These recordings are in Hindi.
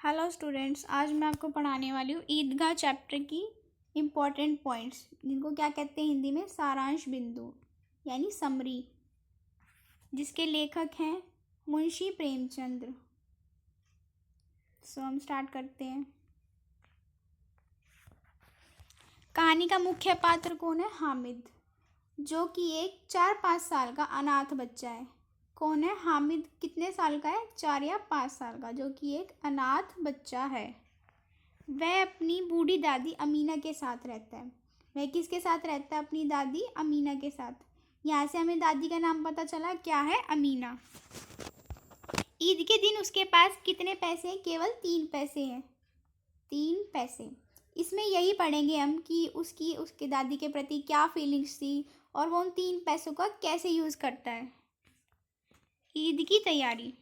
हेलो स्टूडेंट्स, आज मैं आपको पढ़ाने वाली हूँ ईदगाह चैप्टर की इम्पॉर्टेंट पॉइंट्स, जिनको क्या कहते हैं हिंदी में सारांश बिंदु यानी समरी, जिसके लेखक हैं मुंशी प्रेमचंद्र। हम स्टार्ट करते हैं। कहानी का मुख्य पात्र कौन है? हामिद, जो कि एक 4-5 साल का अनाथ बच्चा है। कौन है हामिद? कितने साल का है? 4 या 5 साल का, जो कि एक अनाथ बच्चा है। वह अपनी बूढ़ी दादी अमीना के साथ रहता है। वह किसके साथ रहता है? अपनी दादी अमीना के साथ। यहाँ से हमें दादी का नाम पता चला, क्या है? अमीना। ईद के दिन उसके पास कितने पैसे हैं? केवल 3 पैसे हैं। 3 पैसे। इसमें यही पढ़ेंगे हम कि उसके दादी के प्रति क्या फीलिंग्स थी और वो उन 3 पैसों का कैसे यूज़ करता है। ईद की तैयारी।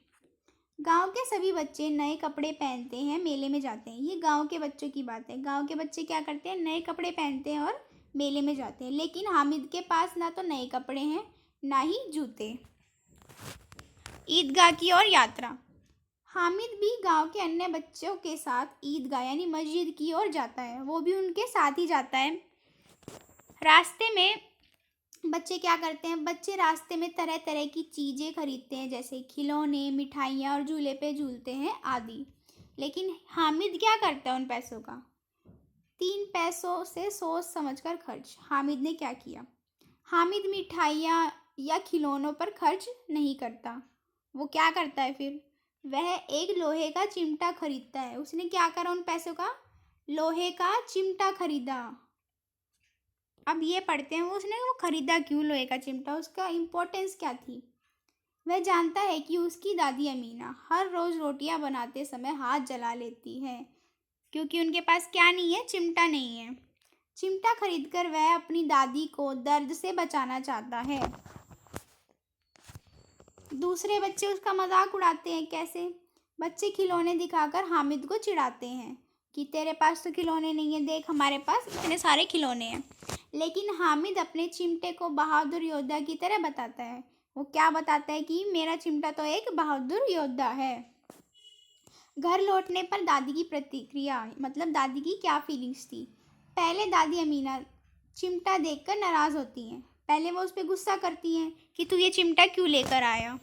गांव के सभी बच्चे नए कपड़े पहनते हैं, मेले में जाते हैं। ये गांव के बच्चों की बात है। गांव के बच्चे क्या करते हैं? नए कपड़े पहनते हैं और मेले में जाते हैं। लेकिन हामिद के पास ना तो नए कपड़े हैं, ना ही जूते। ईदगाह की ओर यात्रा। हामिद भी गांव के अन्य बच्चों के साथ ईदगाह यानी मस्जिद की ओर जाता है। वो भी उनके साथ ही जाता है। रास्ते में बच्चे क्या करते हैं? बच्चे रास्ते में तरह तरह की चीज़ें खरीदते हैं, जैसे खिलौने, मिठाइयाँ और झूले पे झूलते हैं आदि। लेकिन हामिद क्या करता है उन पैसों का? 3 पैसों से सोच समझकर खर्च। हामिद ने क्या किया? हामिद मिठाइयाँ या खिलौनों पर खर्च नहीं करता। वो क्या करता है फिर? वह एक लोहे का चिमटा खरीदता है। उसने क्या करा उन पैसों का? लोहे का चिमटा खरीदा। अब ये पढ़ते हैं उसने वो खरीदा क्यों लोहे का चिमटा, उसका इम्पोर्टेंस क्या थी। वह जानता है कि उसकी दादी अमीना हर रोज़ रोटियां बनाते समय हाथ जला लेती है, क्योंकि उनके पास क्या नहीं है? चिमटा नहीं है। चिमटा खरीदकर वह अपनी दादी को दर्द से बचाना चाहता है। दूसरे बच्चे उसका मजाक उड़ाते हैं। कैसे? बच्चे खिलौने दिखाकर हामिद को चिढ़ाते हैं कि तेरे पास तो खिलौने नहीं है, देख हमारे पास इतने सारे खिलौने हैं। लेकिन हामिद अपने चिमटे को बहादुर योद्धा की तरह बताता है। वो क्या बताता है? कि मेरा चिमटा तो एक बहादुर योद्धा है। घर लौटने पर दादी की प्रतिक्रिया, मतलब दादी की क्या फीलिंग्स थी। पहले दादी अमीना चिमटा देखकर नाराज़ होती हैं। पहले वो उस पर गुस्सा करती हैं कि तू ये चिमटा क्यों लेकर आया।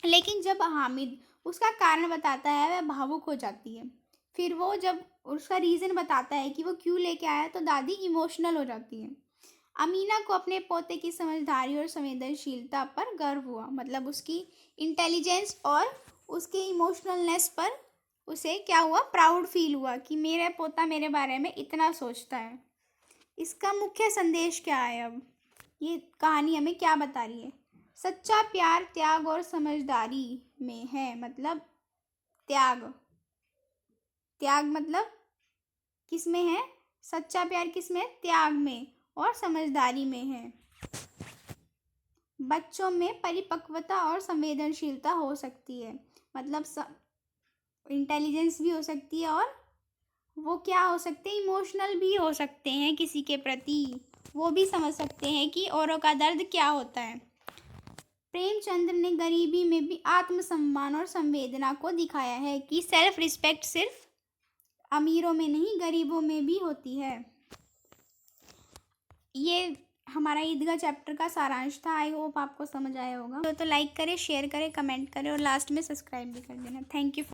लेकिन जब हामिद उसका कारण बताता है, वह भावुक हो जाती है। फिर वो जब उसका रीज़न बताता है कि वो क्यों लेके आया, तो दादी इमोशनल हो जाती है। अमीना को अपने पोते की समझदारी और संवेदनशीलता पर गर्व हुआ, मतलब उसकी इंटेलिजेंस और उसके इमोशनलनेस पर उसे क्या हुआ? प्राउड फील हुआ कि मेरा पोता मेरे बारे में इतना सोचता है। इसका मुख्य संदेश क्या है? अब ये कहानी हमें क्या बता रही है? सच्चा प्यार त्याग और समझदारी में है। मतलब त्याग, त्याग मतलब किस में है? सच्चा प्यार किस में? त्याग में और समझदारी में है। बच्चों में परिपक्वता और संवेदनशीलता हो सकती है, मतलब इंटेलिजेंस भी हो सकती है, और वो क्या हो सकते हैं? इमोशनल भी हो सकते हैं किसी के प्रति। वो भी समझ सकते हैं कि औरों का दर्द क्या होता है। प्रेमचंद्र ने गरीबी में भी आत्मसम्मान और संवेदना को दिखाया है कि सेल्फ रिस्पेक्ट सिर्फ अमीरों में नहीं, गरीबों में भी होती है। ये हमारा ईदगाह चैप्टर का सारांश था। आई होप आपको समझ आया होगा। तो लाइक करें, शेयर करें, कमेंट करें और लास्ट में सब्सक्राइब भी कर देना। Thank you.